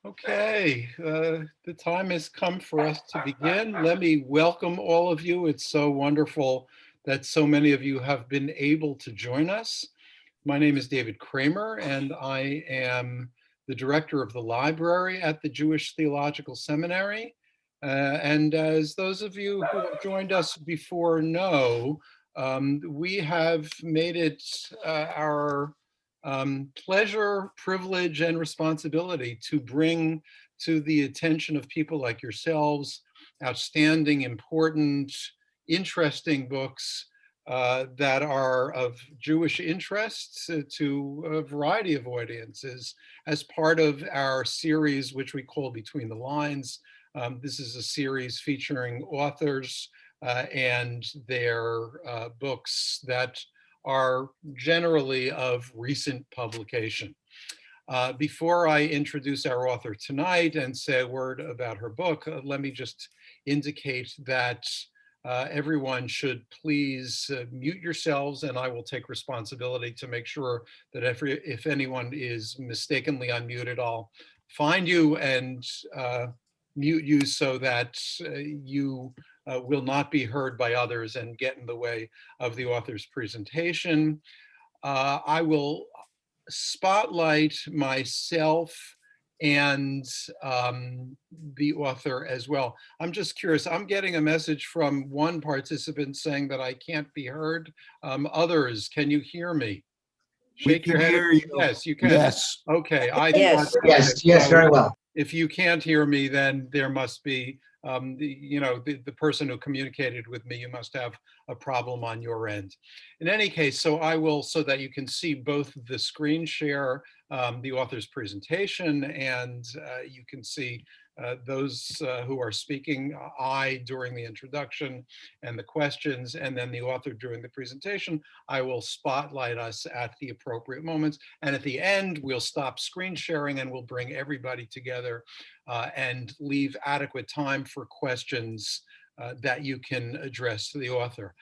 Okay, the time has come for us to begin. Let me welcome all of you. It's so wonderful that so many of you have been able to join us. My name is David Kramer, and I am the director of the library at the Jewish Theological Seminary. And as those of you who have joined us before know, we have made it our pleasure, privilege, and responsibility to bring to the attention of people like yourselves outstanding, important, interesting books that are of Jewish interest to a variety of audiences as part of our series, which we call Between the Lines. This is a series featuring authors and their books that are generally of recent publication. Before I introduce our author tonight and say a word about her book, let me just indicate that everyone should please mute yourselves, and I will take responsibility to make sure that if anyone is mistakenly unmuted, I'll find you and mute you so that you will not be heard by others and get in the way of the author's presentation. I will spotlight myself and the author as well. I'm just curious, I'm getting a message from one participant saying that I can't be heard. Others, can you hear me? Shake your head. Hear you. Yes, you can. Yes. Okay. Yes, So very well. if you can't hear me, then there must be, the person who communicated with me, you must have a problem on your end. In any case, so I will, so that you can see both the screen share, the author's presentation, and you can see those who are speaking, I during the introduction and the questions, and then the author during the presentation. I will spotlight us at the appropriate moments. And at the end, we'll stop screen sharing and we'll bring everybody together and leave adequate time for questions that you can address to the author.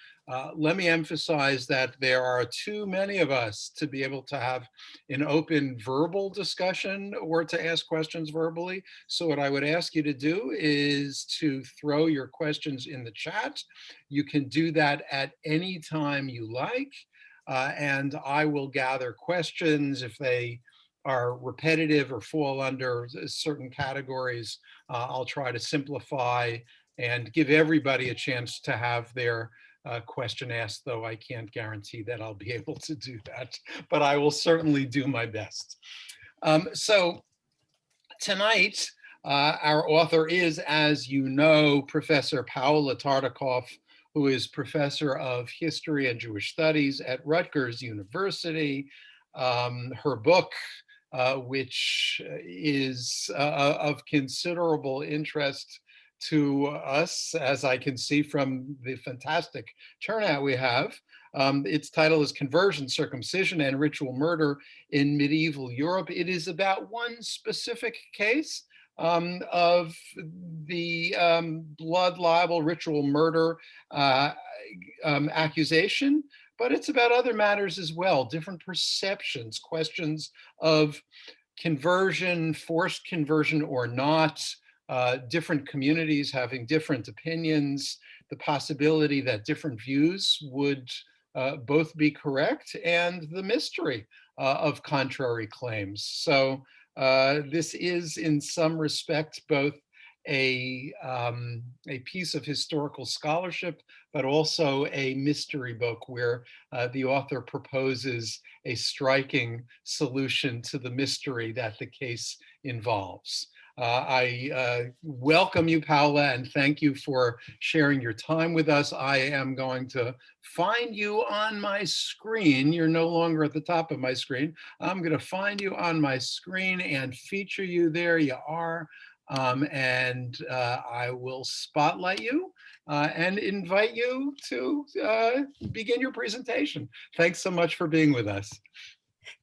Let me emphasize that there are too many of us to be able to have an open verbal discussion or to ask questions verbally. So what I would ask you to do is to throw your questions in the chat. You can do that at any time you like, and I will gather questions if they are repetitive or fall under certain categories. I'll try to simplify and give everybody a chance to have their question asked, though I can't guarantee that I'll be able to do that, but I will certainly do my best. So tonight, our author is, as you know, Professor Paola Tartakoff, who is Professor of History and Jewish Studies at Rutgers University. Her book, which is of considerable interest to us, as I can see from the fantastic turnout we have. Its title is Conversion, Circumcision, and Ritual Murder in Medieval Europe. It is about one specific case of the blood libel ritual murder accusation, but it's about other matters as well, different perceptions, questions of conversion, forced conversion or not, different communities having different opinions, the possibility that different views would both be correct, and the mystery of contrary claims. So this is in some respect both a piece of historical scholarship, but also a mystery book where the author proposes a striking solution to the mystery that the case involves. I welcome you, Paola, and thank you for sharing your time with us. I am going to find you on my screen. You're no longer at the top of my screen. I'm going to find you on my screen and feature you. There you are. And I will spotlight you and invite you to begin your presentation. Thanks so much for being with us.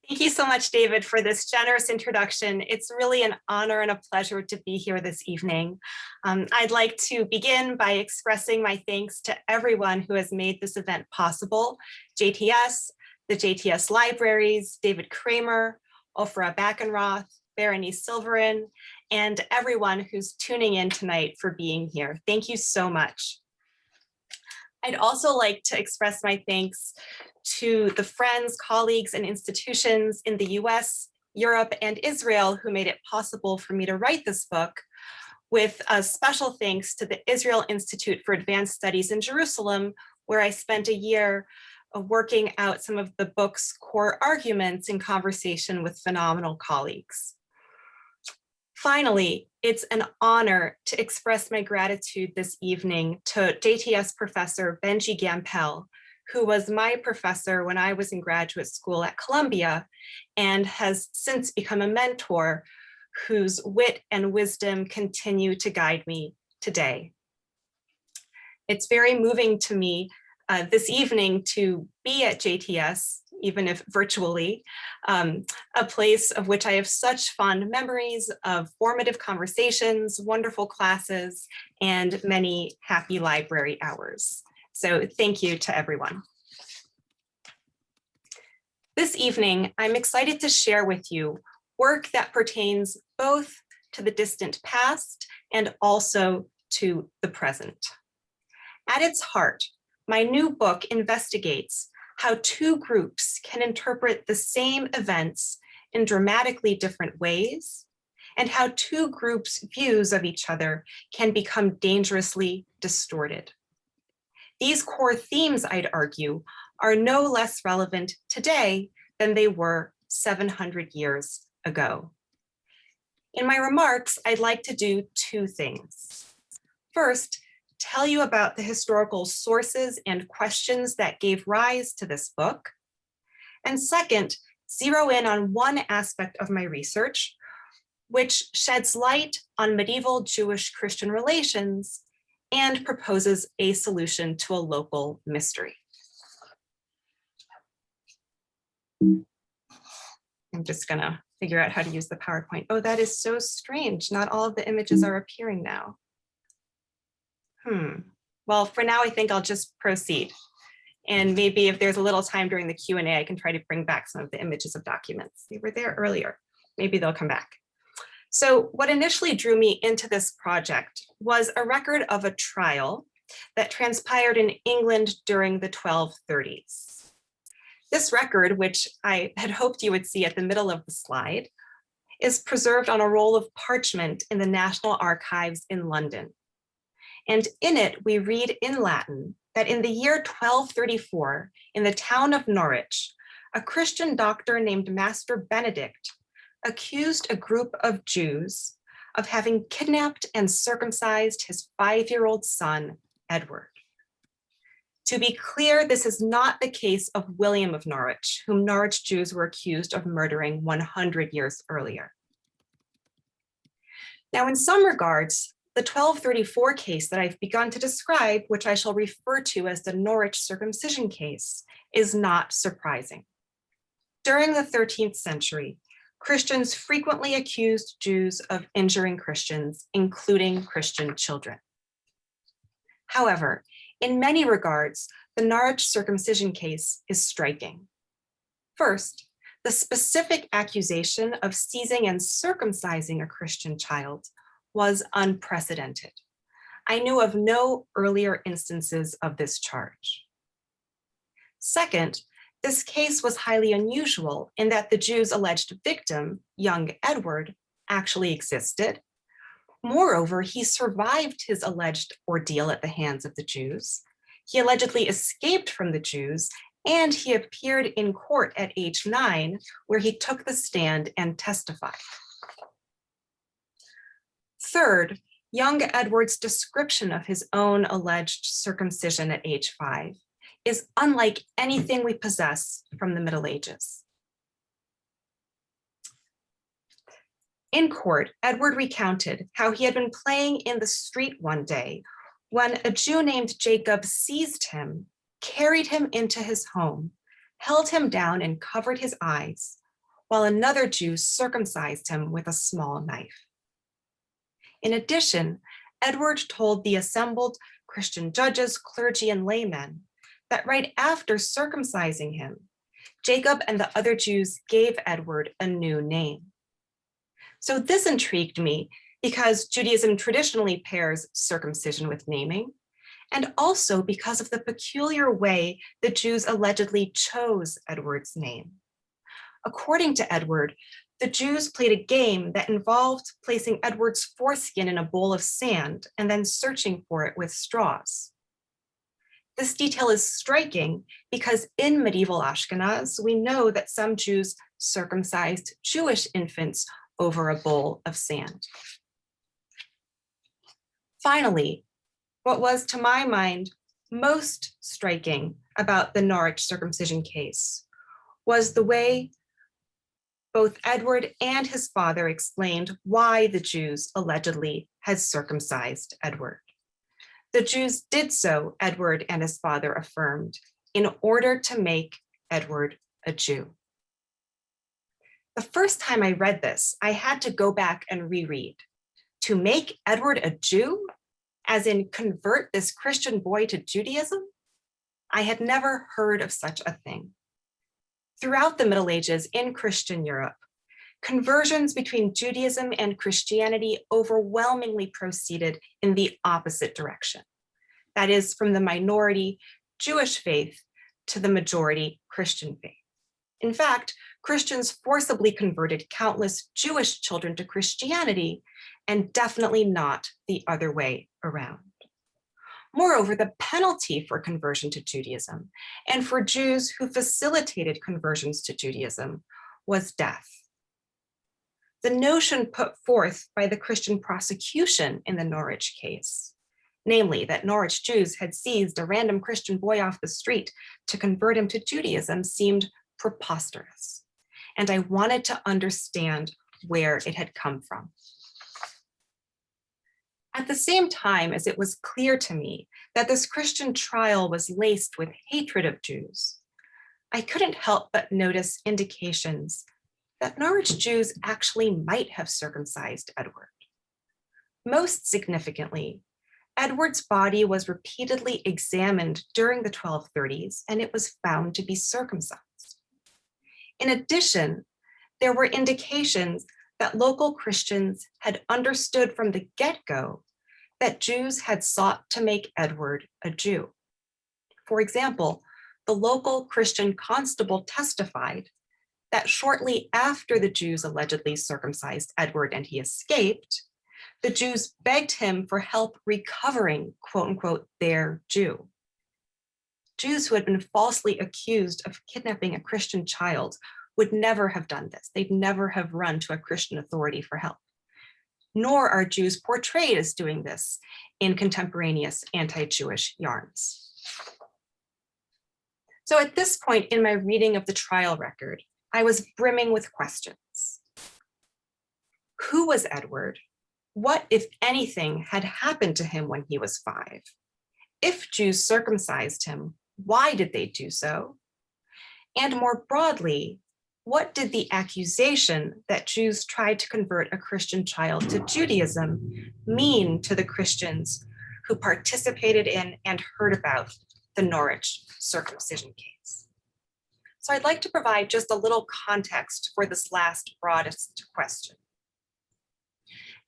Thank you so much, David, for this generous introduction. It's really an honor and a pleasure to be here this evening. I'd like to begin by expressing my thanks to everyone who has made this event possible: JTS, the JTS Libraries, David Kramer, Ofra Backenroth, Berenice Silverin, and everyone who's tuning in tonight for being here. Thank you so much. I'd also like to express my thanks to the friends, colleagues, and institutions in the US, Europe, and Israel who made it possible for me to write this book, with a special thanks to the Israel Institute for Advanced Studies in Jerusalem, where I spent a year working out some of the book's core arguments in conversation with phenomenal colleagues. Finally, it's an honor to express my gratitude this evening to JTS professor Benji Gampel, who was my professor when I was in graduate school at Columbia and has since become a mentor whose wit and wisdom continue to guide me today. It's very moving to me this evening to be at JTS, even if virtually, a place of which I have such fond memories of formative conversations, wonderful classes, and many happy library hours. So thank you to everyone. This evening, I'm excited to share with you work that pertains both to the distant past and also to the present. At its heart, my new book investigates how two groups can interpret the same events in dramatically different ways, and how two groups' views of each other can become dangerously distorted. These core themes, I'd argue, are no less relevant today than they were 700 years ago. In my remarks, I'd like to do two things. First, tell you about the historical sources and questions that gave rise to this book. And second, zero in on one aspect of my research, which sheds light on medieval Jewish-Christian relations and proposes a solution to a local mystery. I'm just gonna figure out how to use the PowerPoint. Oh, that is so strange. Not all of the images are appearing now. Well, for now, I think I'll just proceed. And maybe if there's a little time during the Q&A, I can try to bring back some of the images of documents. They were there earlier. Maybe they'll come back. So what initially drew me into this project was a record of a trial that transpired in England during the 1230s. This record, which I had hoped you would see at the middle of the slide, is preserved on a roll of parchment in the National Archives in London. And in it, we read in Latin that in the year 1234, in the town of Norwich, a Christian doctor named Master Benedict accused a group of Jews of having kidnapped and circumcised his 5-year-old son, Edward. To be clear, this is not the case of William of Norwich, whom Norwich Jews were accused of murdering 100 years earlier. Now, in some regards, the 1234 case that I've begun to describe, which I shall refer to as the Norwich Circumcision Case, is not surprising. During the 13th century, Christians frequently accused Jews of injuring Christians, including Christian children. However, in many regards, the Norwich Circumcision Case is striking. First, the specific accusation of seizing and circumcising a Christian child was unprecedented. I knew of no earlier instances of this charge. Second, this case was highly unusual in that the Jews' alleged victim, young Edward, actually existed. Moreover, he survived his alleged ordeal at the hands of the Jews. He allegedly escaped from the Jews, and he appeared in court at age 9, where he took the stand and testified. Third, young Edward's description of his own alleged circumcision at age 5 is unlike anything we possess from the Middle Ages. In court, Edward recounted how he had been playing in the street one day when a Jew named Jacob seized him, carried him into his home, held him down and covered his eyes, while another Jew circumcised him with a small knife. In addition, Edward told the assembled Christian judges, clergy, and laymen that right after circumcising him, Jacob and the other Jews gave Edward a new name. So this intrigued me because Judaism traditionally pairs circumcision with naming, and also because of the peculiar way the Jews allegedly chose Edward's name. According to Edward, the Jews played a game that involved placing Edward's foreskin in a bowl of sand and then searching for it with straws. This detail is striking because in medieval Ashkenaz, we know that some Jews circumcised Jewish infants over a bowl of sand. Finally, what was to my mind most striking about the Norwich circumcision case was the way both Edward and his father explained why the Jews allegedly had circumcised Edward. The Jews did so, Edward and his father affirmed, in order to make Edward a Jew. The first time I read this, I had to go back and reread. To make Edward a Jew, as in convert this Christian boy to Judaism? I had never heard of such a thing. Throughout the Middle Ages in Christian Europe, conversions between Judaism and Christianity overwhelmingly proceeded in the opposite direction. That is, from the minority Jewish faith to the majority Christian faith. In fact, Christians forcibly converted countless Jewish children to Christianity, and definitely not the other way around. Moreover, the penalty for conversion to Judaism, and for Jews who facilitated conversions to Judaism, was death. The notion put forth by the Christian prosecution in the Norwich case, namely that Norwich Jews had seized a random Christian boy off the street to convert him to Judaism, seemed preposterous, and I wanted to understand where it had come from. At the same time as it was clear to me that this Christian trial was laced with hatred of Jews, I couldn't help but notice indications that Norwich Jews actually might have circumcised Edward. Most significantly, Edward's body was repeatedly examined during the 1230s, and it was found to be circumcised. In addition, there were indications that local Christians had understood from the get-go that Jews had sought to make Edward a Jew. For example, the local Christian constable testified that shortly after the Jews allegedly circumcised Edward and he escaped, the Jews begged him for help recovering, quote unquote, their Jew. Jews who had been falsely accused of kidnapping a Christian child would never have done this. They'd never have run to a Christian authority for help. Nor are Jews portrayed as doing this in contemporaneous anti-Jewish yarns. So at this point in my reading of the trial record, I was brimming with questions. Who was Edward? What, if anything, had happened to him when he was 5? If Jews circumcised him, why did they do so? And more broadly, what did the accusation that Jews tried to convert a Christian child to Judaism mean to the Christians who participated in and heard about the Norwich circumcision case? So I'd like to provide just a little context for this last broadest question.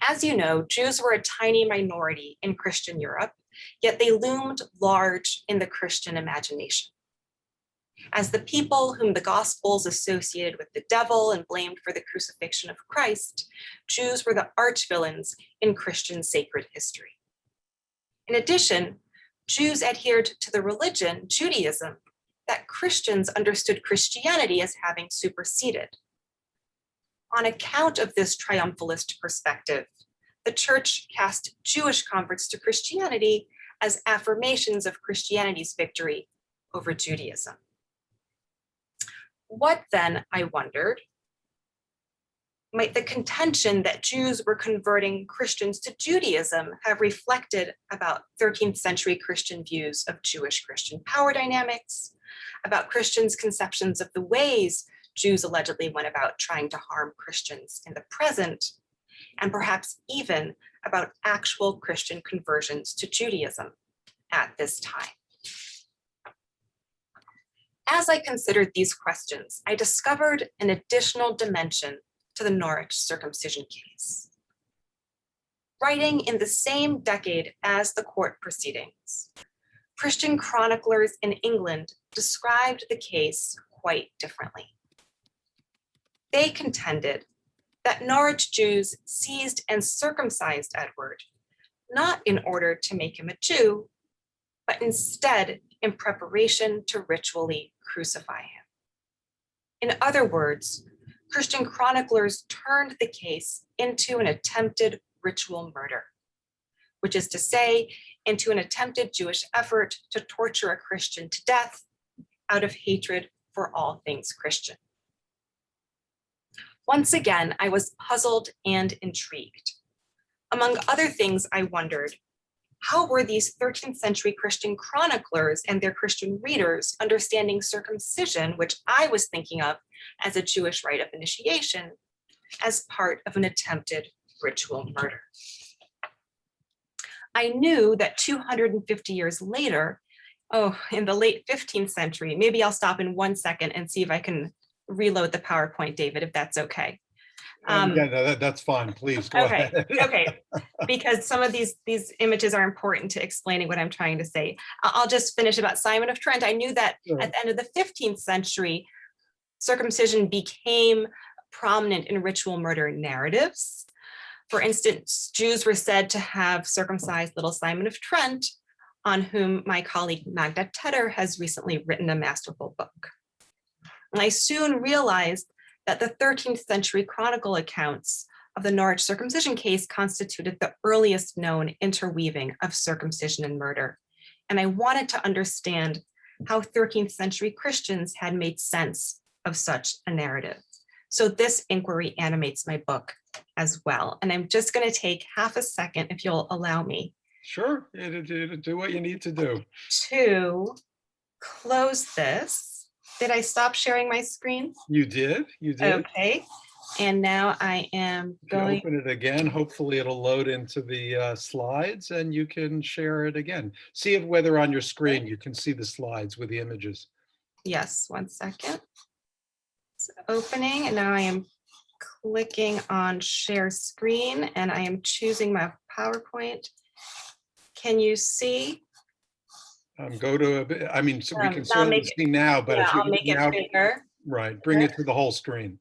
As you know, Jews were a tiny minority in Christian Europe, yet they loomed large in the Christian imagination. As the people whom the Gospels associated with the devil and blamed for the crucifixion of Christ, Jews were the arch-villains in Christian sacred history. In addition, Jews adhered to the religion, Judaism, that Christians understood Christianity as having superseded. On account of this triumphalist perspective, the church cast Jewish converts to Christianity as affirmations of Christianity's victory over Judaism. What then, I wondered, might the contention that Jews were converting Christians to Judaism have reflected about 13th century Christian views of Jewish Christian power dynamics, about Christians' conceptions of the ways Jews allegedly went about trying to harm Christians in the present, and perhaps even about actual Christian conversions to Judaism at this time? As I considered these questions, I discovered an additional dimension to the Norwich Circumcision Case. Writing in the same decade as the court proceedings, Christian chroniclers in England described the case quite differently. They contended that Norwich Jews seized and circumcised Edward, not in order to make him a Jew, but instead in preparation to ritually crucify him. In other words, Christian chroniclers turned the case into an attempted ritual murder, which is to say, into an attempted Jewish effort to torture a Christian to death out of hatred for all things Christian. Once again, I was puzzled and intrigued. Among other things, I wondered, how were these 13th century Christian chroniclers and their Christian readers understanding circumcision, which I was thinking of as a Jewish rite of initiation, as part of an attempted ritual murder? I knew that 250 years later, in the late 15th century, maybe I'll stop in 1 second and see if I can reload the PowerPoint, David, if that's okay. Yeah, no, that's fine. Please go ahead. Okay, because some of these images are important to explaining what I'm trying to say. I'll just finish about Simon of Trent. I knew that Sure. at the end of the 15th century, circumcision became prominent in ritual murder narratives. For instance, Jews were said to have circumcised little Simon of Trent, on whom my colleague Magda Tedder has recently written a masterful book. And I soon realized that the 13th century Chronicle accounts of the Norwich circumcision case constituted the earliest known interweaving of circumcision and murder. And I wanted to understand how 13th century Christians had made sense of such a narrative. So this inquiry animates my book as well. And I'm just going to take half a second, if you'll allow me. Sure, do what you need to do. To close this. Did I stop sharing my screen? You did. Okay. And now I am going. Open it again. Hopefully it'll load into the slides and you can share it again. See if whether on your screen you can see the slides with the images. Yes, 1 second. It's opening, and now I am clicking on share screen, and I am choosing my PowerPoint. Can you see? Go to a bit, I mean, so we can I'll certainly make it- see now, but Yeah, if you I'll make it now, bigger. right, bring it to the whole screen.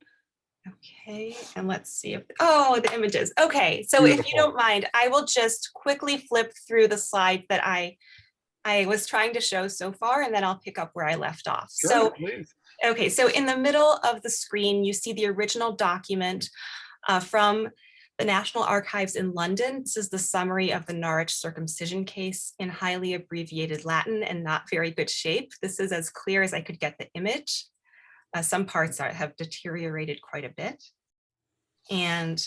Okay, and let's see if, the images. Okay, so if you Beautiful. don't mind, I will just quickly flip through the slides that I was trying to show so far, and then I'll pick up where I left off. Sure, So, please. okay, so in the middle of the screen, you see the original document from the National Archives in London. This is the summary of the Norwich circumcision case in highly abbreviated Latin and not very good shape. This is as clear as I could get the image. Some parts have deteriorated quite a bit. And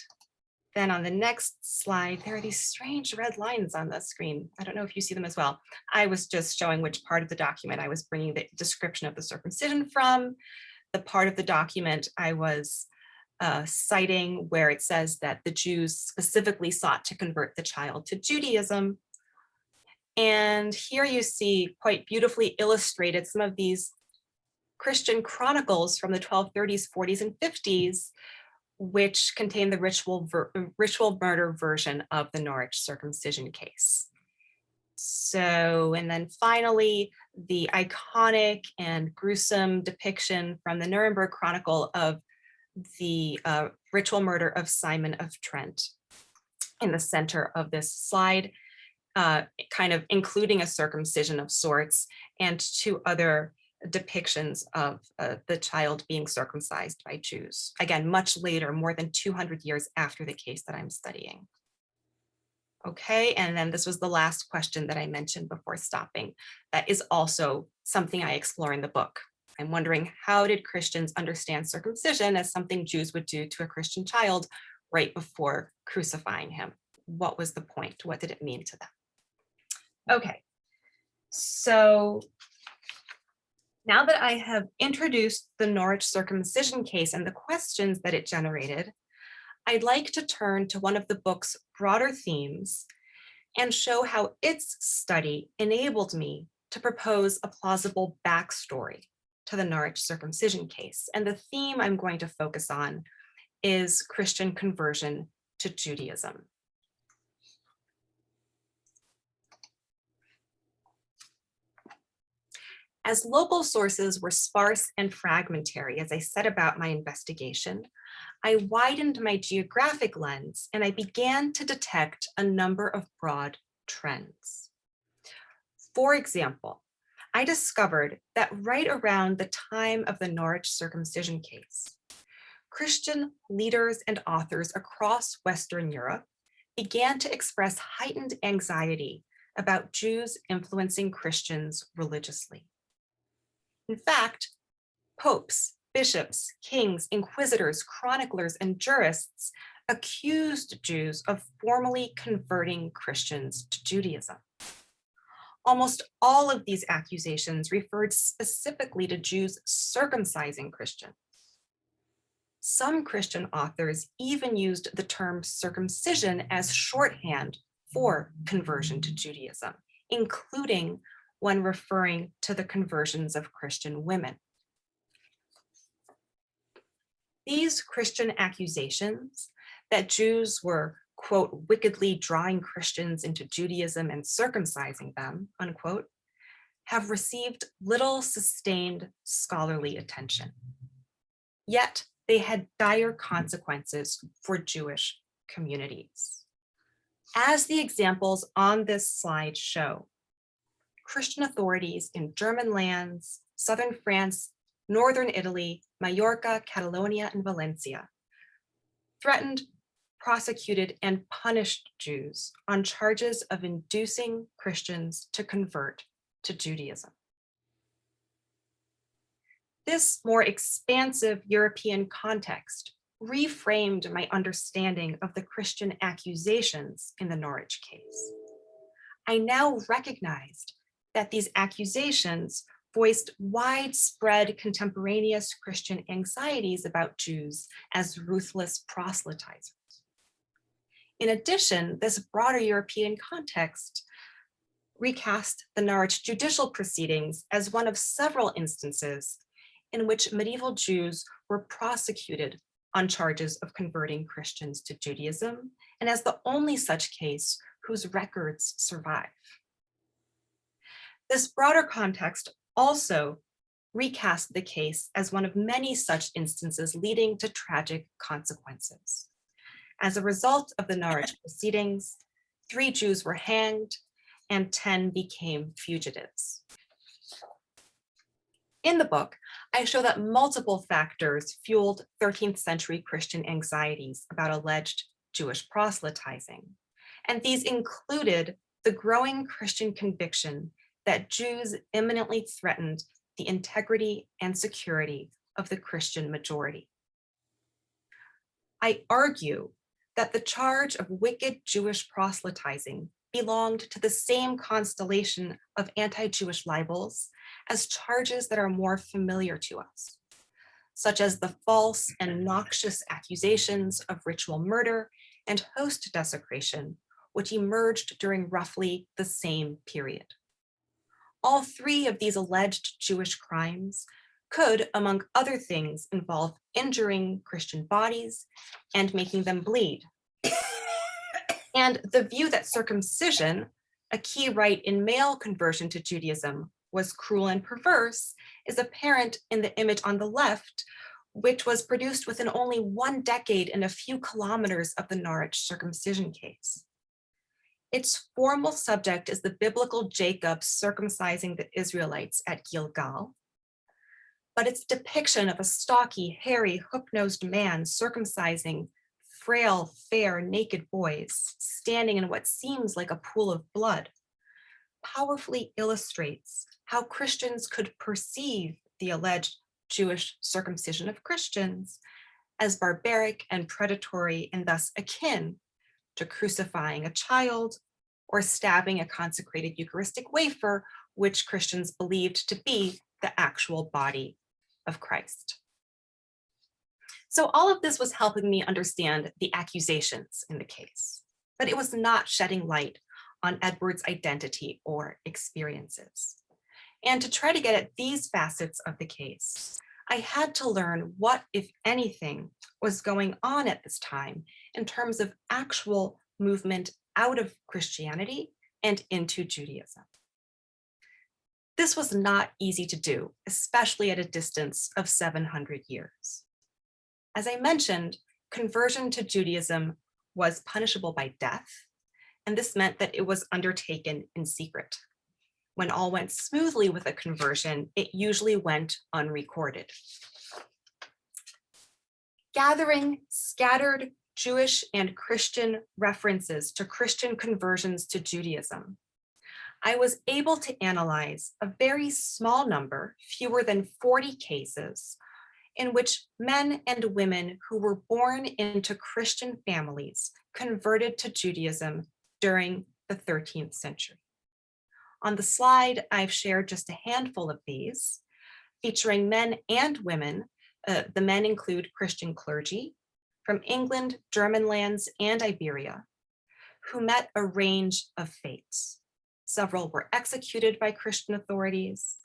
then on the next slide, there are these strange red lines on the screen. I don't know if you see them as well. I was just showing which part of the document I was bringing the description of the circumcision from. The part of the document I was citing where it says that the Jews specifically sought to convert the child to Judaism. And here you see quite beautifully illustrated some of these Christian chronicles from the 1230s, 40s, and 50s, which contain the ritual murder version of the Norwich circumcision case. So, and then finally, the iconic and gruesome depiction from the Nuremberg Chronicle of the ritual murder of Simon of Trent in the center of this slide, kind of including a circumcision of sorts and two other depictions of the child being circumcised by Jews. Again, much later, more than 200 years after the case that I'm studying. Okay, and then this was the last question that I mentioned before stopping. That is also something I explore in the book. I'm wondering, how did Christians understand circumcision as something Jews would do to a Christian child right before crucifying him? What was the point? What did it mean to them? Okay, so now that I have introduced the Norwich circumcision case and the questions that it generated, I'd like to turn to one of the book's broader themes and show how its study enabled me to propose a plausible backstory to the Norwich circumcision case. And the theme I'm going to focus on is Christian conversion to Judaism. As local sources were sparse and fragmentary as I set about my investigation, I widened my geographic lens and I began to detect a number of broad trends. For example, I discovered that right around the time of the Norwich Circumcision Case, Christian leaders and authors across Western Europe began to express heightened anxiety about Jews influencing Christians religiously. In fact, popes, bishops, kings, inquisitors, chroniclers, and jurists accused Jews of formally converting Christians to Judaism. Almost all of these accusations referred specifically to Jews circumcising Christians. Some Christian authors even used the term circumcision as shorthand for conversion to Judaism, including when referring to the conversions of Christian women. These Christian accusations that Jews were, quote, wickedly drawing Christians into Judaism and circumcising them, unquote, have received little sustained scholarly attention. Yet they had dire consequences for Jewish communities. As the examples on this slide show, Christian authorities in German lands, southern France, northern Italy, Majorca, Catalonia, and Valencia threatened, prosecuted, and punished Jews on charges of inducing Christians to convert to Judaism. This more expansive European context reframed my understanding of the Christian accusations in the Norwich case. I now recognized that these accusations voiced widespread contemporaneous Christian anxieties about Jews as ruthless proselytizers. In addition, this broader European context recast the Norwich judicial proceedings as one of several instances in which medieval Jews were prosecuted on charges of converting Christians to Judaism, and as the only such case whose records survive. This broader context also recast the case as one of many such instances leading to tragic consequences. As a result of the Norwich proceedings, 3 Jews were hanged and 10 became fugitives. In the book, I show that multiple factors fueled 13th century Christian anxieties about alleged Jewish proselytizing, and these included the growing Christian conviction that Jews imminently threatened the integrity and security of the Christian majority. I argue that the charge of wicked Jewish proselytizing belonged to the same constellation of anti-Jewish libels as charges that are more familiar to us, such as the false and noxious accusations of ritual murder and host desecration, which emerged during roughly the same period. All 3 of these alleged Jewish crimes could, among other things, involve injuring Christian bodies and making them bleed. And the view that circumcision, a key rite in male conversion to Judaism, was cruel and perverse is apparent in the image on the left, which was produced within only 1 decade and a few kilometers of the Norwich Circumcision Case. Its formal subject is the biblical Jacob circumcising the Israelites at Gilgal, but its depiction of a stocky, hairy, hook-nosed man circumcising frail, fair, naked boys standing in what seems like a pool of blood powerfully illustrates how Christians could perceive the alleged Jewish circumcision of Christians as barbaric and predatory and thus akin to crucifying a child or stabbing a consecrated Eucharistic wafer, which Christians believed to be the actual body of Christ. So all of this was helping me understand the accusations in the case, but it was not shedding light on Edward's identity or experiences. And to try to get at these facets of the case, I had to learn what, if anything, was going on at this time in terms of actual movement out of Christianity and into Judaism. This was not easy to do, especially at a distance of 700 years. As I mentioned, conversion to Judaism was punishable by death, and this meant that it was undertaken in secret. When all went smoothly with a conversion, it usually went unrecorded. Gathering scattered Jewish and Christian references to Christian conversions to Judaism, I was able to analyze a very small number, fewer than 40 cases, in which men and women who were born into Christian families converted to Judaism during the 13th century. On the slide, I've shared just a handful of these, featuring men and women. The men include Christian clergy from England, German lands, and Iberia, who met a range of fates. Several were executed by Christian authorities.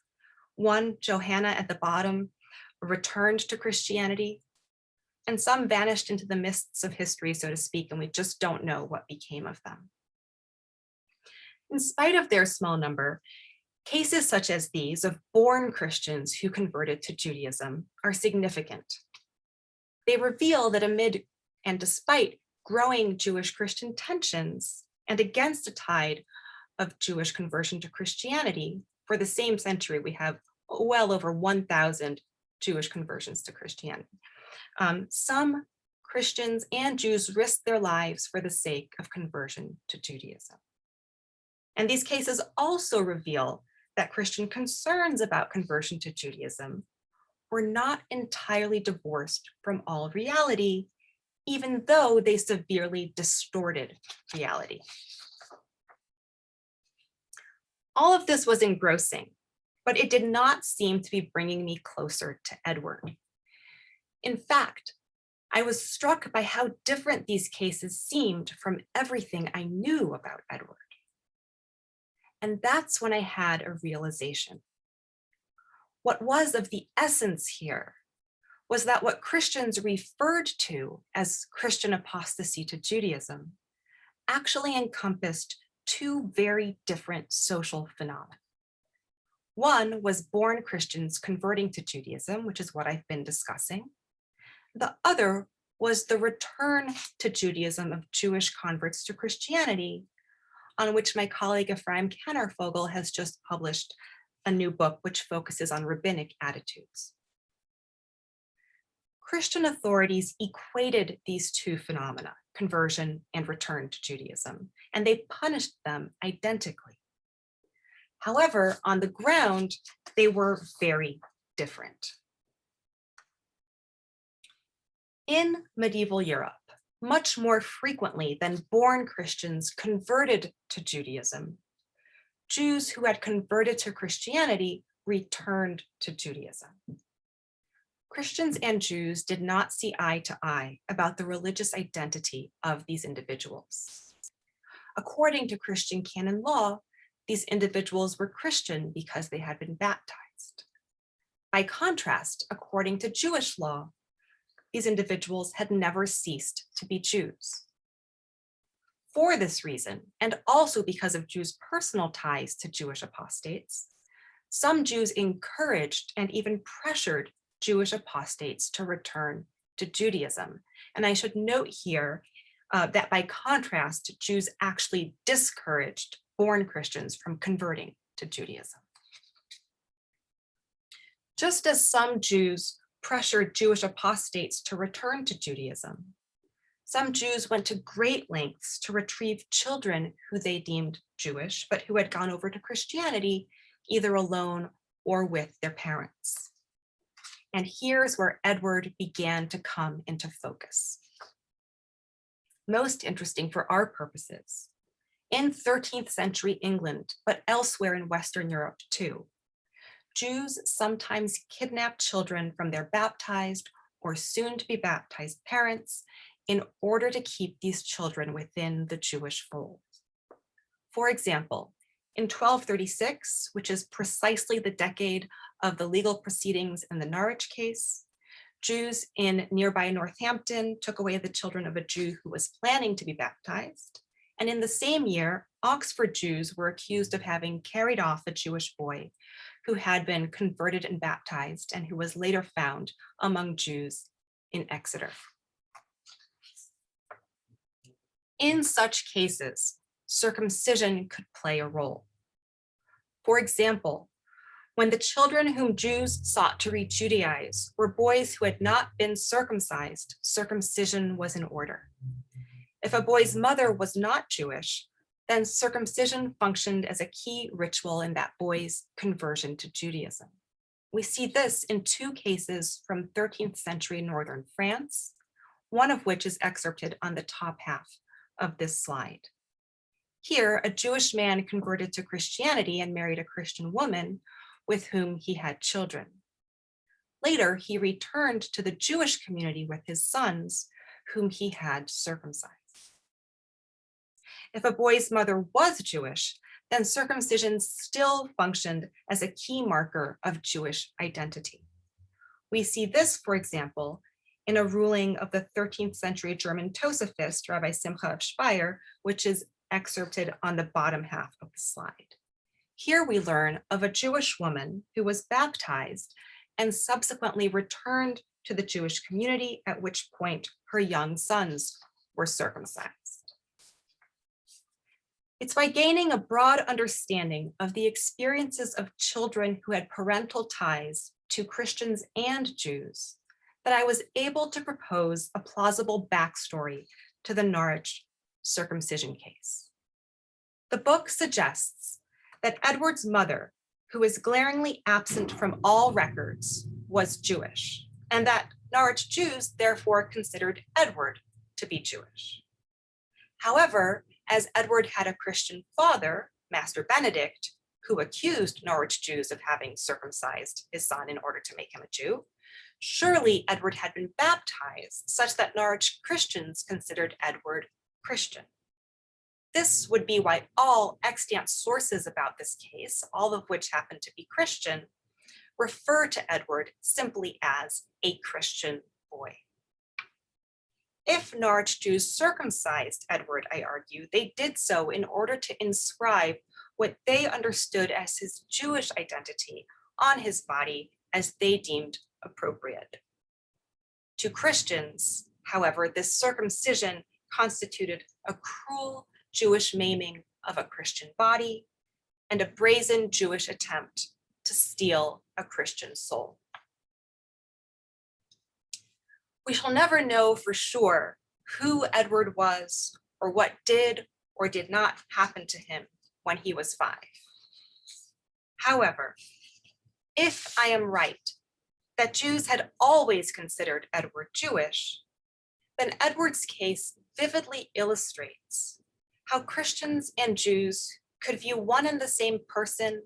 One, Johanna at the bottom, returned to Christianity, and some vanished into the mists of history, so to speak, and we just don't know what became of them. In spite of their small number, cases such as these of born Christians who converted to Judaism are significant. They reveal that amid and despite growing Jewish-Christian tensions and against a tide of Jewish conversion to Christianity, for the same century, we have well over 1,000 Jewish conversions to Christianity. Some Christians and Jews risked their lives for the sake of conversion to Judaism. And these cases also reveal that Christian concerns about conversion to Judaism were not entirely divorced from all reality, even though they severely distorted reality. All of this was engrossing, but it did not seem to be bringing me closer to Edward. In fact, I was struck by how different these cases seemed from everything I knew about Edward. And that's when I had a realization. What was of the essence here was that what Christians referred to as Christian apostasy to Judaism actually encompassed two very different social phenomena. One was born Christians converting to Judaism, which is what I've been discussing. The other was the return to Judaism of Jewish converts to Christianity, on which my colleague Ephraim Kanarfogel has just published a new book which focuses on rabbinic attitudes. Christian authorities equated these two phenomena, conversion and return to Judaism, and they punished them identically. However, on the ground, they were very different. In medieval Europe, much more frequently than born Christians converted to Judaism, Jews who had converted to Christianity returned to Judaism. Christians and Jews did not see eye to eye about the religious identity of these individuals. According to Christian canon law, these individuals were Christian because they had been baptized. By contrast, according to Jewish law, these individuals had never ceased to be Jews. For this reason, and also because of Jews' personal ties to Jewish apostates, some Jews encouraged and even pressured Jewish apostates to return to Judaism. And I should note here that by contrast, Jews actually discouraged born Christians from converting to Judaism. Just as some Jews pressured Jewish apostates to return to Judaism, some Jews went to great lengths to retrieve children who they deemed Jewish, but who had gone over to Christianity, either alone or with their parents. And here's where Edward began to come into focus. Most interesting for our purposes, in 13th century England, but elsewhere in Western Europe too, Jews sometimes kidnapped children from their baptized or soon to be baptized parents in order to keep these children within the Jewish fold. For example, In 1236, which is precisely the decade of the legal proceedings in the Norwich case, Jews in nearby Northampton took away the children of a Jew who was planning to be baptized. And in the same year, Oxford Jews were accused of having carried off a Jewish boy who had been converted and baptized and who was later found among Jews in Exeter. In such cases, circumcision could play a role. For example, when the children whom Jews sought to re-Judaize were boys who had not been circumcised, circumcision was in order. If a boy's mother was not Jewish, then circumcision functioned as a key ritual in that boy's conversion to Judaism. We see this in two cases from 13th century northern France, one of which is excerpted on the top half of this slide. Here, a Jewish man converted to Christianity and married a Christian woman with whom he had children. Later, he returned to the Jewish community with his sons, whom he had circumcised. If a boy's mother was Jewish, then circumcision still functioned as a key marker of Jewish identity. We see this, for example, in a ruling of the 13th century German Tosafist, Rabbi Simcha of Speyer, which is excerpted on the bottom half of the slide. Here we learn of a Jewish woman who was baptized and subsequently returned to the Jewish community, at which point her young sons were circumcised. It's by gaining a broad understanding of the experiences of children who had parental ties to Christians and Jews that I was able to propose a plausible backstory to the Norwich Circumcision Case. The book suggests that Edward's mother, who is glaringly absent from all records, was Jewish, and that Norwich Jews therefore considered Edward to be Jewish. However, as Edward had a Christian father, Master Benedict, who accused Norwich Jews of having circumcised his son in order to make him a Jew, surely Edward had been baptized such that Norwich Christians considered Edward Christian. This would be why all extant sources about this case, all of which happen to be Christian, refer to Edward simply as a Christian boy. If Norwich Jews circumcised Edward, I argue, they did so in order to inscribe what they understood as his Jewish identity on his body as they deemed appropriate. To Christians, however, this circumcision constituted a cruel Jewish maiming of a Christian body and a brazen Jewish attempt to steal a Christian soul. We shall never know for sure who Edward was or what did or did not happen to him when he was 5. However, if I am right that Jews had always considered Edward Jewish, then Edward's case vividly illustrates how Christians and Jews could view one and the same person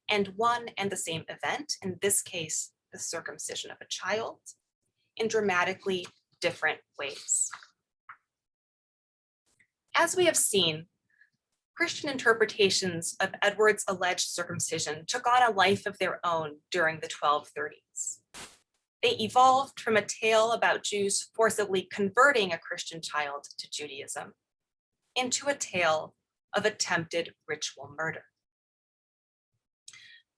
and one and the same event, in this case, the circumcision of a child, in dramatically different ways. As we have seen, Christian interpretations of Edward's alleged circumcision took on a life of their own during the 1230s. They evolved from a tale about Jews forcibly converting a Christian child to Judaism into a tale of attempted ritual murder.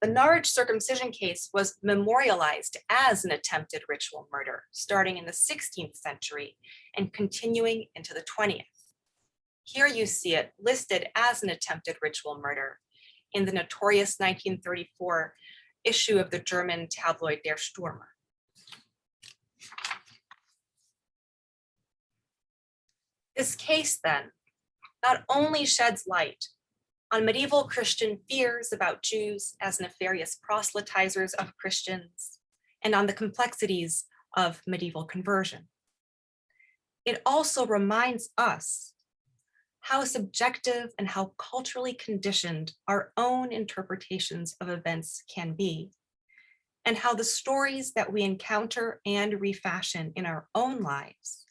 The Norwich Circumcision Case was memorialized as an attempted ritual murder, starting in the 16th century and continuing into the 20th. Here you see it listed as an attempted ritual murder in the notorious 1934 issue of the German tabloid Der Stürmer. This case then not only sheds light on medieval Christian fears about Jews as nefarious proselytizers of Christians and on the complexities of medieval conversion, it also reminds us how subjective and how culturally conditioned our own interpretations of events can be, and how the stories that we encounter and refashion in our own lives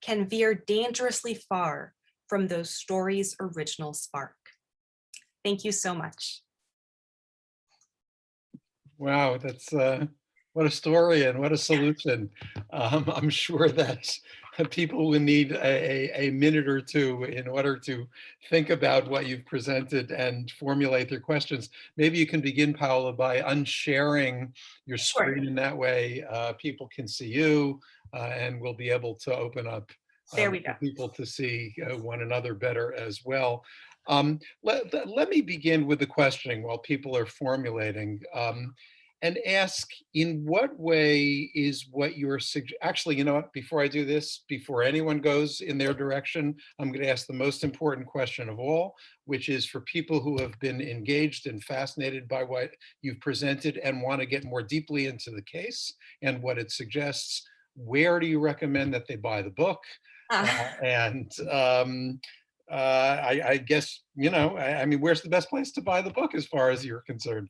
can veer dangerously far from those stories' original spark. Thank you so much. Wow, that's what a story and what a solution. I'm sure that people will need a minute or two in order to think about what you've presented and formulate their questions. Maybe you can begin, Paola, by unsharing your Sure. screen. In that way, people can see you, and we'll be able to open up There we go. for people to see one another better as well. Let me begin with the questioning while people are formulating, and ask, in what way is what you're actually, you know what, before I do this, before anyone goes in their direction, I'm going to ask the most important question of all, which is for people who have been engaged and fascinated by what you've presented and want to get more deeply into the case and what it suggests, where do you recommend that they buy the book? And I guess, you know, I mean, where's the best place to buy the book as far as you're concerned?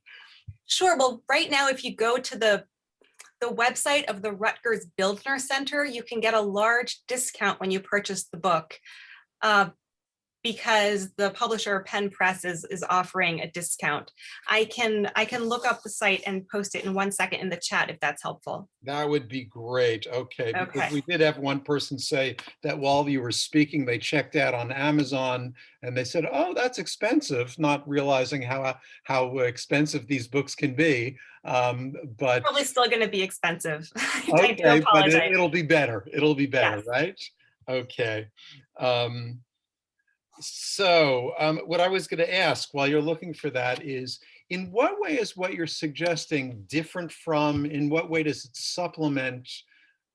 Sure. Well, right now, if you go to the website of the Rutgers Bildner Center, you can get a large discount when you purchase the book, because the publisher Penn Press is offering a discount. I can look up the site and post it in 1 second in the chat if that's helpful. That would be great. Okay, because Okay. we did have one person say that while you were speaking, they checked out on Amazon and they said, "Oh, that's expensive," not realizing how expensive these books can be. But Probably still going to be expensive. I do okay, but apologize. it'll be better. It'll be better, Yes. right? Okay. So what I was going to ask while you're looking for that is, in what way is what you're suggesting different from, in what way does it supplement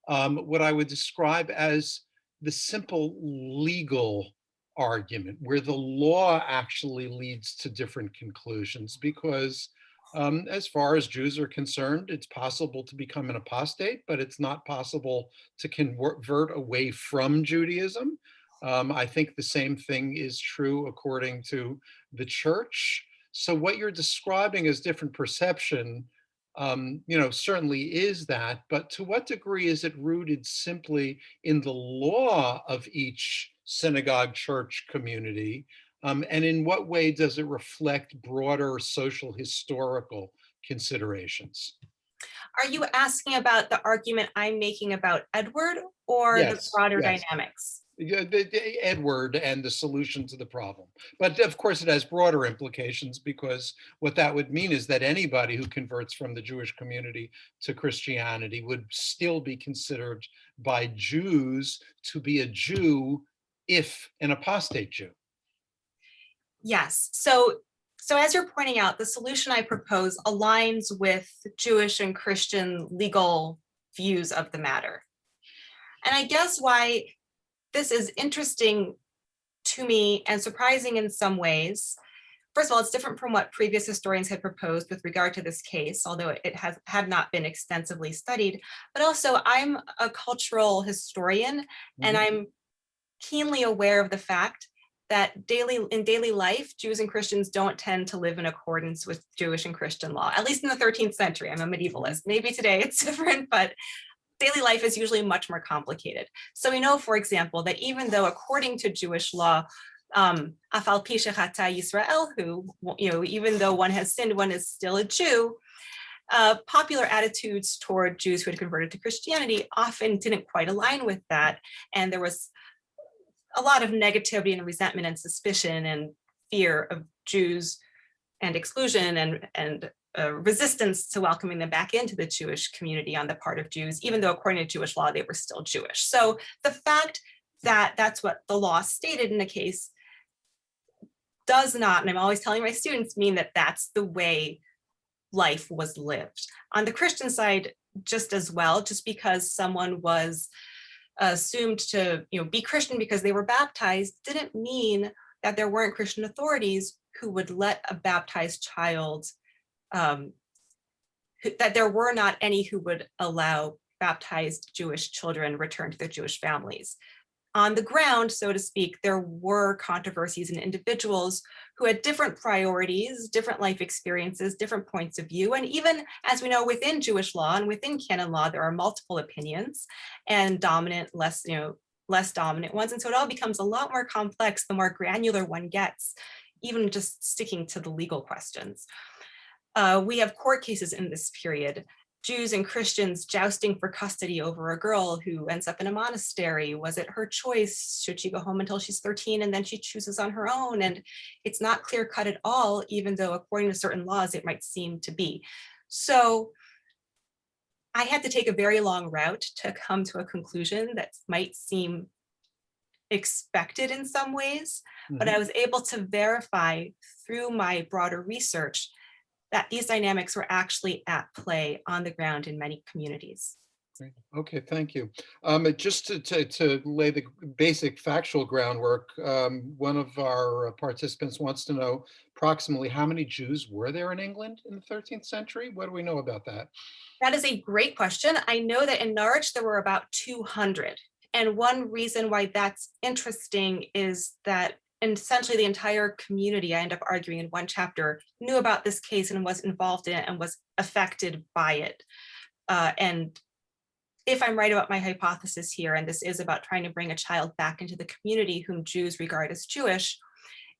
what I would describe as the simple legal argument, where the law actually leads to different conclusions? Because as far as Jews are concerned, it's possible to become an apostate, but it's not possible to convert away from Judaism. I think the same thing is true according to the church. So what you're describing as different perception, you know, certainly is that, but to what degree is it rooted simply in the law of each synagogue, church, community? And in what way does it reflect broader social historical considerations? Are you asking about the argument I'm making about Edward, or the Yes, broader yes. dynamics? The Edward and the solution to the problem. But of course, it has broader implications, because what that would mean is that anybody who converts from the Jewish community to Christianity would still be considered by Jews to be a Jew, if an apostate Jew. Yes. So as you're pointing out, the solution I propose aligns with Jewish and Christian legal views of the matter. And I guess why this is interesting to me and surprising in some ways. First of all, it's different from what previous historians had proposed with regard to this case, although it had not been extensively studied. But also, I'm a cultural historian, and I'm keenly aware of the fact that in daily life, Jews and Christians don't tend to live in accordance with Jewish and Christian law, at least in the 13th century. I'm a medievalist. Maybe today it's different, but daily life is usually much more complicated. So we know, for example, that even though according to Jewish law, afal pi shechata Yisrael, who, you know, even though one has sinned, one is still a Jew, popular attitudes toward Jews who had converted to Christianity often didn't quite align with that. And there was a lot of negativity and resentment and suspicion and fear of Jews and exclusion and resistance to welcoming them back into the Jewish community on the part of Jews, even though according to Jewish law, they were still Jewish. So the fact that that's what the law stated in the case does not, and I'm always telling my students, mean that that's the way life was lived. On the Christian side, just as well, just because someone was assumed to, you know, be Christian because they were baptized didn't mean that there weren't Christian authorities who would let a baptized child, that there were not any who would allow baptized Jewish children return to their Jewish families. On the ground, so to speak, there were controversies and individuals who had different priorities, different life experiences, different points of view. And even, as we know, within Jewish law and within canon law, there are multiple opinions and dominant, less dominant ones. And so it all becomes a lot more complex the more granular one gets even just sticking to the legal questions. We have court cases in this period, Jews and Christians jousting for custody over a girl who ends up in a monastery. Was it her choice? Should she go home until she's 13 and then she chooses on her own? And it's not clear cut at all, even though according to certain laws, it might seem to be. So I had to take a very long route to come to a conclusion that might seem expected in some ways, but I was able to verify through my broader research that these dynamics were actually at play on the ground in many communities. Great. Okay, thank you. Just to lay the basic factual groundwork, one of our participants wants to know approximately how many Jews were there in England in the 13th century? What do we know about that? That is a great question. I know that in Norwich, there were about 200. And one reason why that's interesting is that essentially the entire community, I end up arguing in one chapter, knew about this case and was involved in it and was affected by it. And if I'm right about my hypothesis here, and this is about trying to bring a child back into the community whom Jews regard as Jewish,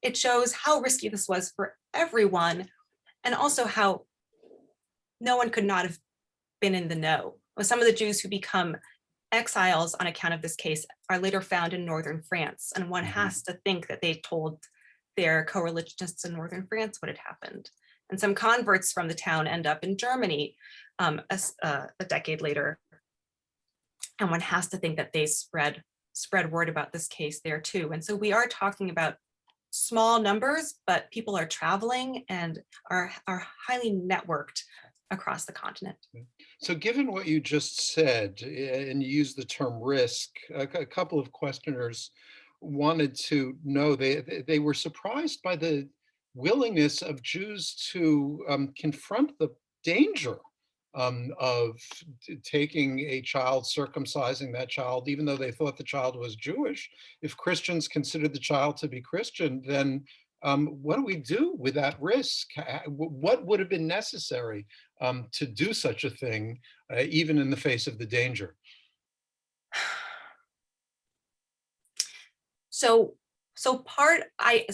it shows how risky this was for everyone, and also how no one could not have been in the know. Some of the Jews who become exiles on account of this case are later found in northern France, and one has to think that they told their co-religionists in northern France what had happened. And some converts from the town end up in Germany a decade later, and one has to think that they spread word about this case there too. And so we are talking about small numbers, but people are traveling and are highly networked across the continent. So given what you just said, and you used the term risk, a couple of questioners wanted to know, they were surprised by the willingness of Jews to confront the danger of taking a child, circumcising that child, even though they thought the child was Jewish. If Christians considered the child to be Christian, then what do we do with that risk? What would have been necessary to do such a thing, even in the face of the danger? So I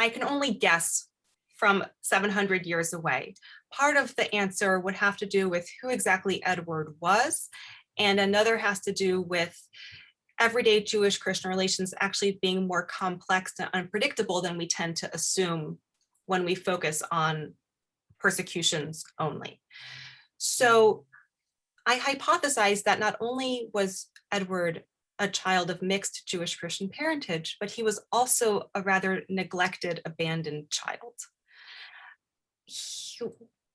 can only guess from 700 years away. Part of the answer would have to do with who exactly Edward was, and another has to do with everyday Jewish-Christian relations actually being more complex and unpredictable than we tend to assume when we focus on persecutions only. So I hypothesize that not only was Edward a child of mixed Jewish-Christian parentage, but he was also a rather neglected, abandoned child.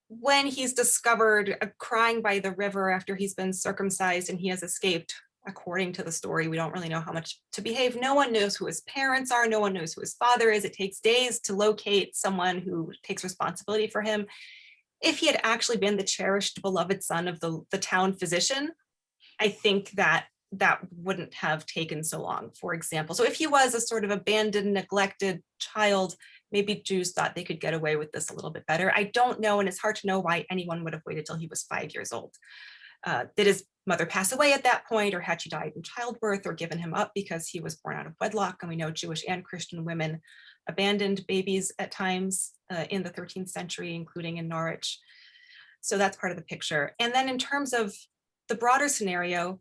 When he's discovered crying by the river after he's been circumcised and he has escaped, according to the story, we don't really know how much to behave. No one knows who his parents are. No one knows who his father is. It takes days to locate someone who takes responsibility for him. If he had actually been the cherished, beloved son of the town physician, I think that wouldn't have taken so long, for example. So if he was a sort of abandoned, neglected child, maybe Jews thought they could get away with this a little bit better. I don't know, and it's hard to know why anyone would have waited till he was 5 years old. Did his mother pass away at that point, or had she died in childbirth, or given him up because he was born out of wedlock? And we know Jewish and Christian women abandoned babies at times in the 13th century, including in Norwich. So that's part of the picture. And then in terms of the broader scenario,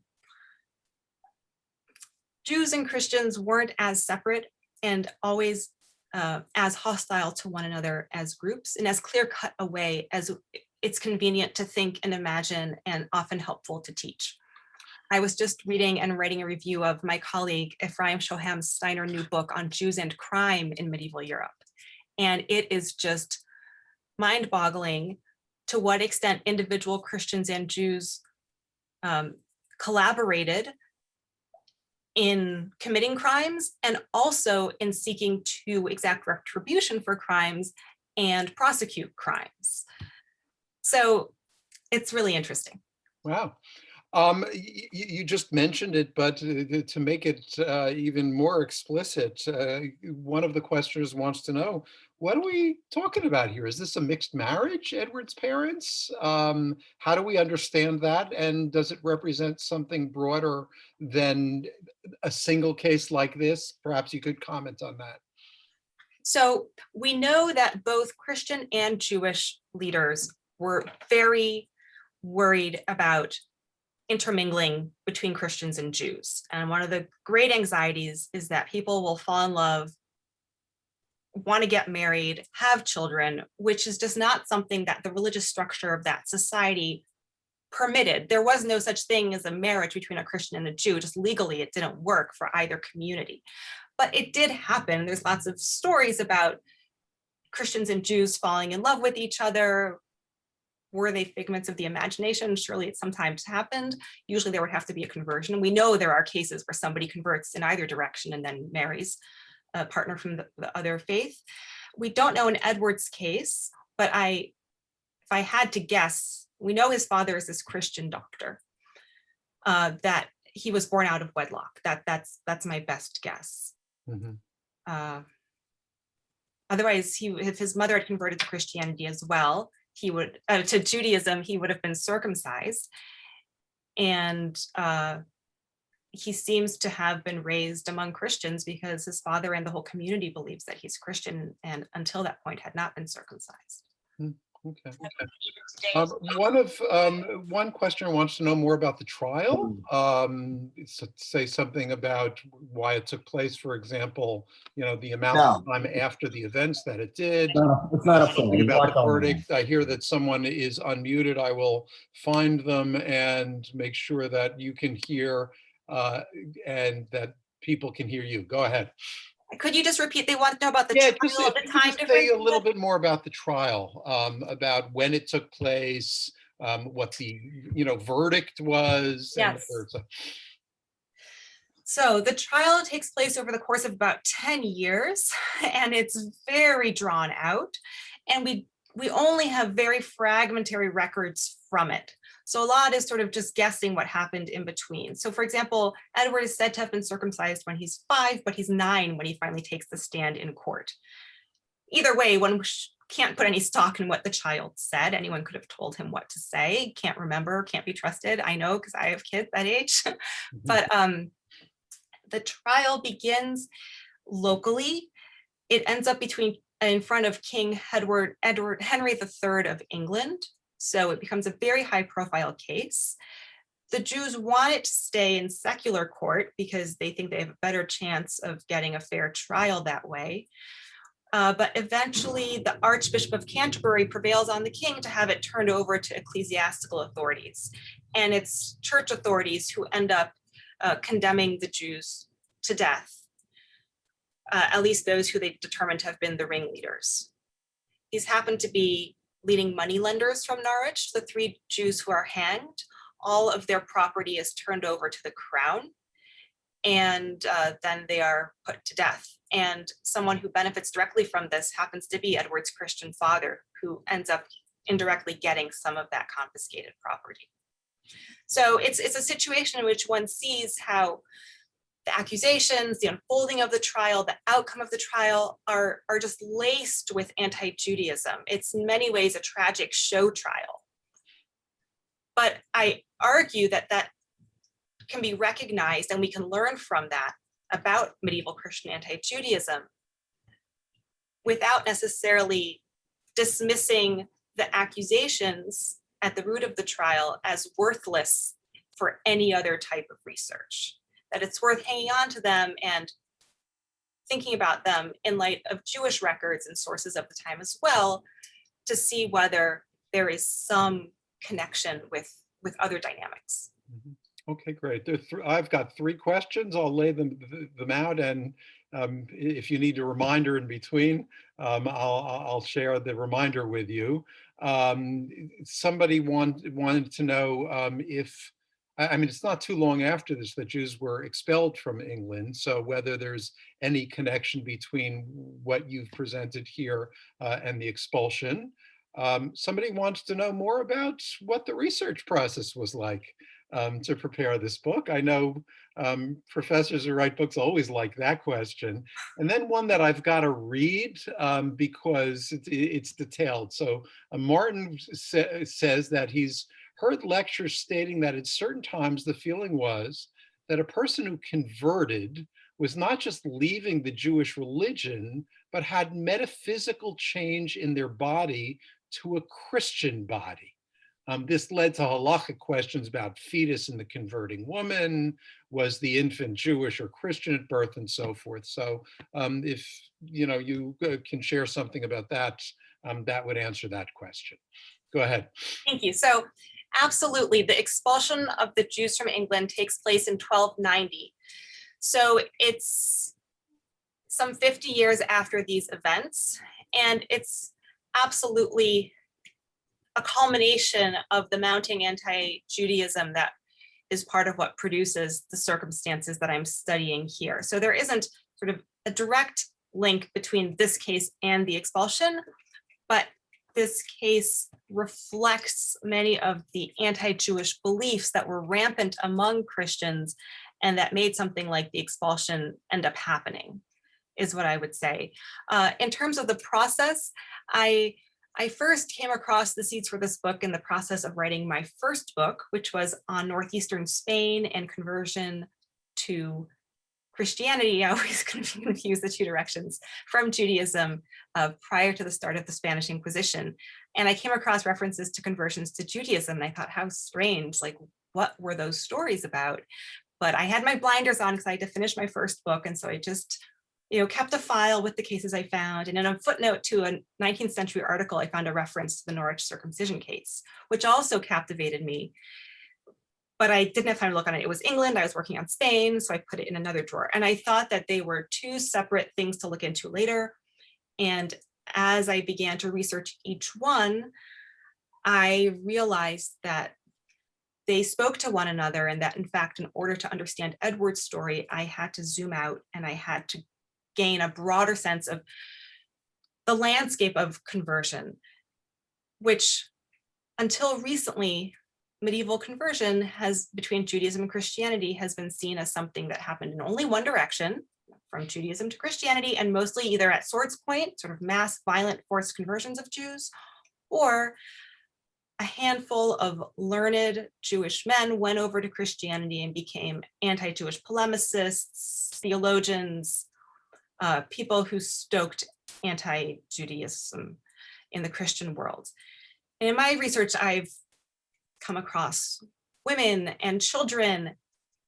Jews and Christians weren't as separate and always as hostile to one another as groups, and as clear-cut a way as it's convenient to think and imagine, and often helpful to teach. I was just reading and writing a review of my colleague Ephraim Shoham's Steiner new book on Jews and crime in medieval Europe. And it is just mind-boggling to what extent individual Christians and Jews collaborated in committing crimes, and also in seeking to exact retribution for crimes and prosecute crimes. So it's really interesting. Wow. You just mentioned it, but to make it even more explicit, one of the questioners wants to know, what are we talking about here? Is this a mixed marriage, Edward's parents? How do we understand that? And does it represent something broader than a single case like this? Perhaps you could comment on that. So we know that both Christian and Jewish leaders were very worried about intermingling between Christians and Jews. And one of the great anxieties is that people will fall in love, want to get married, have children, which is just not something that the religious structure of that society permitted. There was no such thing as a marriage between a Christian and a Jew. Just legally, it didn't work for either community. But it did happen. There's lots of stories about Christians and Jews falling in love with each other. Were they figments of the imagination? Surely it sometimes happened. Usually there would have to be a conversion. We know there are cases where somebody converts in either direction and then marries a partner from the other faith. We don't know in Edward's case, but if I had to guess, we know his father is this Christian doctor, that he was born out of wedlock. That's my best guess. Mm-hmm. Otherwise, if his mother had converted to Christianity as well, he would to Judaism, he would have been circumcised. And he seems to have been raised among Christians because his father and the whole community believes that he's Christian, and until that point had not been circumcised. Okay. One questioner wants to know more about the trial. Say something about why it took place, for example, the amount of time after the events that it did. No, it's not Something about the verdict. I hear that someone is unmuted. I will find them and make sure that you can hear and that people can hear you. Go ahead. Could you just repeat? They want to know about the trial, the time difference. Say a little bit more about the trial, about when it took place, what the verdict was. Yes. So the trial takes place over the course of about 10 years, and it's very drawn out, and we only have very fragmentary records from it. So a lot is sort of just guessing what happened in between. So for example, Edward is said to have been circumcised when he's 5, but he's 9 when he finally takes the stand in court. Either way, one can't put any stock in what the child said. Anyone could have told him what to say. Can't remember, can't be trusted. I know because I have kids that age. But the trial begins locally. It ends up in front of King Henry III of England. So it becomes a very high profile case. The Jews want it to stay in secular court because they think they have a better chance of getting a fair trial that way. But eventually the Archbishop of Canterbury prevails on the king to have it turned over to ecclesiastical authorities. And it's church authorities who end up condemning the Jews to death, at least those who they determined to have been the ringleaders. These happen to be leading moneylenders from Norwich. The 3 Jews who are hanged, all of their property is turned over to the crown, and then they are put to death. And someone who benefits directly from this happens to be Edward's Christian father, who ends up indirectly getting some of that confiscated property. So it's a situation in which one sees how the accusations, the unfolding of the trial, the outcome of the trial are just laced with anti-Judaism. It's in many ways a tragic show trial. But I argue that can be recognized, and we can learn from that about medieval Christian anti-Judaism without necessarily dismissing the accusations at the root of the trial as worthless for any other type of research. That it's worth hanging on to them and thinking about them in light of Jewish records and sources of the time as well, to see whether there is some connection with other dynamics. Okay, great. I've got 3 questions. I'll lay them out, and if you need a reminder in between, I'll share the reminder with you. Somebody wanted to know if, it's not too long after this that Jews were expelled from England, so whether there's any connection between what you've presented here and the expulsion. Somebody wants to know more about what the research process was like to prepare this book. I know professors who write books always like that question. And then one that I've got to read because it's detailed. So Martin says that he's heard lectures stating that at certain times the feeling was that a person who converted was not just leaving the Jewish religion, but had metaphysical change in their body to a Christian body. This led to halachic questions about fetus in the converting woman, was the infant Jewish or Christian at birth, and so forth. So if you can share something about that, that would answer that question. Go ahead. Thank you. So absolutely, the expulsion of the Jews from England takes place in 1290. So it's some 50 years after these events, and it's absolutely a culmination of the mounting anti-Judaism that is part of what produces the circumstances that I'm studying here. So there isn't sort of a direct link between this case and the expulsion, but this case reflects many of the anti-Jewish beliefs that were rampant among Christians and that made something like the expulsion end up happening, is what I would say. In terms of the process, I first came across the seeds for this book in the process of writing my first book, which was on northeastern Spain and conversion to Christianity. I always confuse the two directions, from Judaism prior to the start of the Spanish Inquisition. And I came across references to conversions to Judaism. And I thought, how strange, like, what were those stories about? But I had my blinders on because I had to finish my first book. And so I just kept a file with the cases I found. And in a footnote to a 19th century article, I found a reference to the Norwich Circumcision Case, which also captivated me. But I didn't have time to look on it. It was England, I was working on Spain, so I put it in another drawer. And I thought that they were two separate things to look into later. And as I began to research each one, I realized that they spoke to one another, and that in fact, in order to understand Edward's story, I had to zoom out and I had to gain a broader sense of the landscape of conversion, which until recently, medieval conversion between Judaism and Christianity has been seen as something that happened in only one direction, from Judaism to Christianity, and mostly either at swords point, sort of mass violent forced conversions of Jews, or a handful of learned Jewish men went over to Christianity and became anti-Jewish polemicists, theologians, people who stoked anti-Judaism in the Christian world. And in my research, I've come across women and children,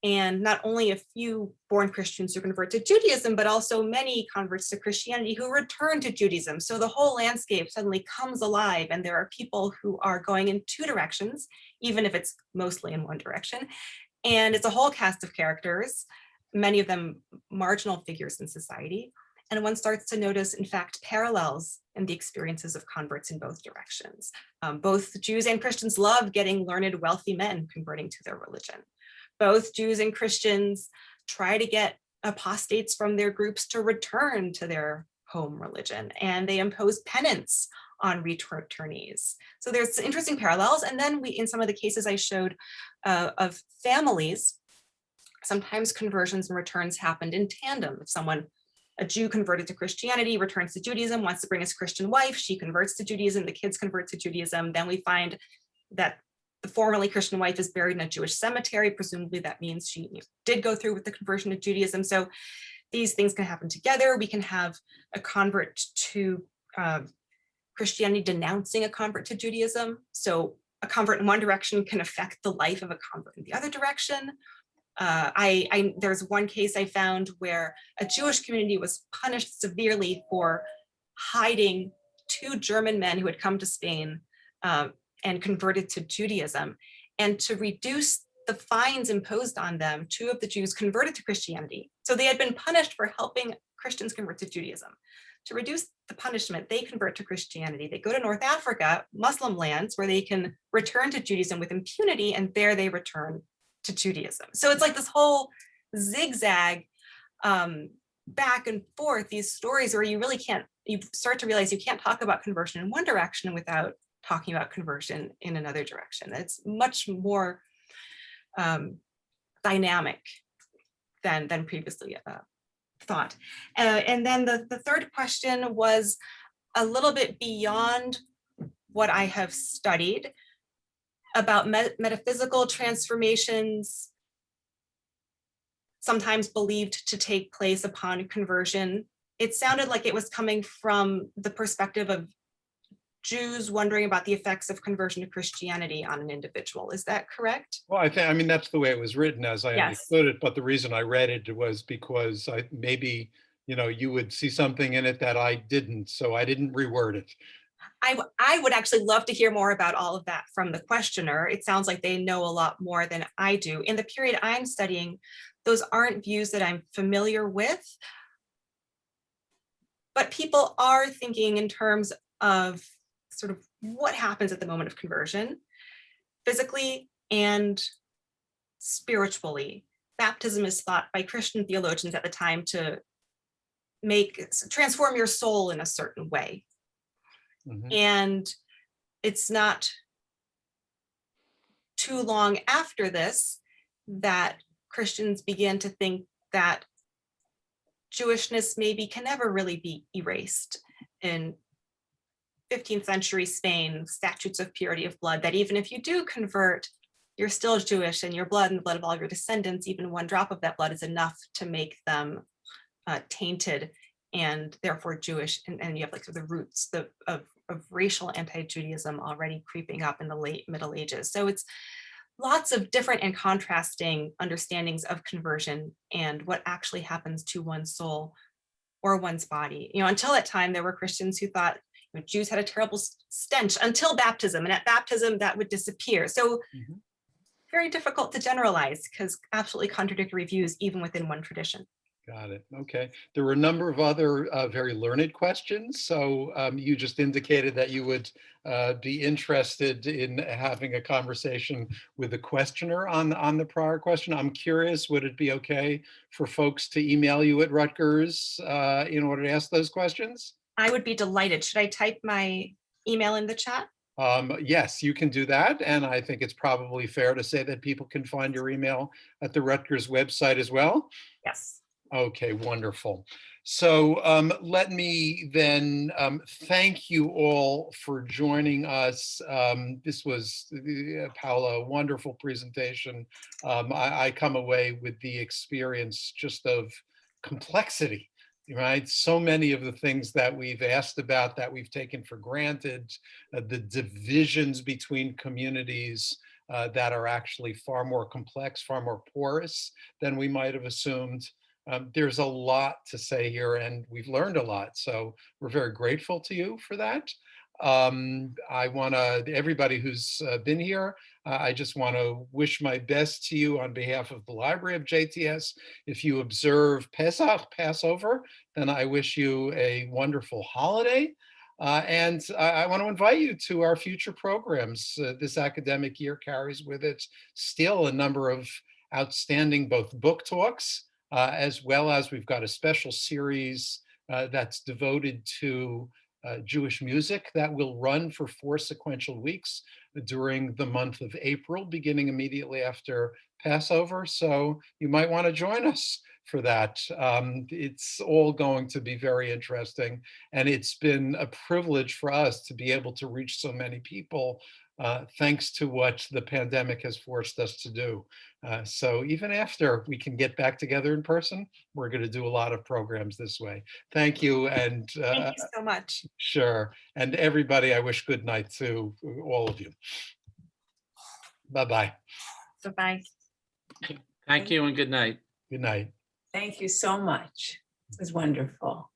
and not only a few born Christians who convert to Judaism, but also many converts to Christianity who return to Judaism. So the whole landscape suddenly comes alive, and there are people who are going in two directions, even if it's mostly in one direction. And it's a whole cast of characters, many of them marginal figures in society. And one starts to notice, in fact, parallels in the experiences of converts in both directions. Both Jews and Christians love getting learned, wealthy men converting to their religion. Both Jews and Christians try to get apostates from their groups to return to their home religion, and they impose penance on returnees. So there's interesting parallels. And then in some of the cases I showed of families, sometimes conversions and returns happened in tandem. If a Jew converted to Christianity, returns to Judaism, wants to bring his Christian wife, she converts to Judaism, the kids convert to Judaism, then we find that the formerly Christian wife is buried in a Jewish cemetery. Presumably that means she did go through with the conversion to Judaism. So these things can happen together. We can have a convert to Christianity denouncing a convert to Judaism. So a convert in one direction can affect the life of a convert in the other direction. There's one case I found where a Jewish community was punished severely for hiding two German men who had come to Spain and converted to Judaism. And to reduce the fines imposed on them, two of the Jews converted to Christianity. So they had been punished for helping Christians convert to Judaism. To reduce the punishment, they convert to Christianity. They go to North Africa, Muslim lands, where they can return to Judaism with impunity, and there they return to Judaism. So it's like this whole zigzag back and forth, these stories where you start to realize you can't talk about conversion in one direction without talking about conversion in another direction. It's much more dynamic than previously thought. And then the third question was a little bit beyond what I have studied about metaphysical transformations sometimes believed to take place upon conversion. It sounded like it was coming from the perspective of Jews wondering about the effects of conversion to Christianity on an individual. Is that correct? Well, I mean, that's the way it was written as I Yes. understood it, but the reason I read it was because maybe, you would see something in it that I didn't, so I didn't reword it. I would actually love to hear more about all of that from the questioner. It sounds like they know a lot more than I do. In the period I'm studying, those aren't views that I'm familiar with, but people are thinking in terms of sort of what happens at the moment of conversion, physically and spiritually. Baptism is thought by Christian theologians at the time to transform your soul in a certain way. Mhm. And it's not too long after this that Christians begin to think that Jewishness maybe can never really be erased. In 15th century Spain, statutes of purity of blood, that even if you do convert, you're still Jewish, and your blood and the blood of all your descendants, even one drop of that blood is enough to make them tainted and therefore Jewish. And you have like the roots of racial anti-Judaism already creeping up in the late Middle Ages. So it's lots of different and contrasting understandings of conversion and what actually happens to one's soul or one's body. Until that time, there were Christians who thought Jews had a terrible stench until baptism, and at baptism that would disappear. So very difficult to generalize because absolutely contradictory views even within one tradition. Got it. Okay. There were a number of other very learned questions. So you just indicated that you would be interested in having a conversation with the questioner on the prior question. I'm curious, would it be okay for folks to email you at Rutgers in order to ask those questions? I would be delighted. Should I type my email in the chat? Yes, you can do that. And I think it's probably fair to say that people can find your email at the Rutgers website as well. Yes. Okay, wonderful. So let me then thank you all for joining us. This was, Paola, a wonderful presentation. I come away with the experience just of complexity, right? So many of the things that we've asked about that we've taken for granted, the divisions between communities that are actually far more complex, far more porous than we might have assumed. There's a lot to say here, and we've learned a lot. So we're very grateful to you for that. I want to, everybody who's been here, I just want to wish my best to you on behalf of the Library of JTS. If you observe Pesach, Passover, then I wish you a wonderful holiday. And I want to invite you to our future programs. This academic year carries with it still a number of outstanding both book talks, as well as we've got a special series that's devoted to Jewish music that will run for 4 sequential weeks during the month of April, beginning immediately after Passover. So you might want to join us for that. It's all going to be very interesting. And it's been a privilege for us to be able to reach so many people thanks to what the pandemic has forced us to do. So even after we can get back together in person, we're going to do a lot of programs this way. Thank you. And thank you so much. Sure. And everybody, I wish good night to all of you. Bye-bye. Bye-bye. Thank you and good night. Good night. Thank you so much. It was wonderful.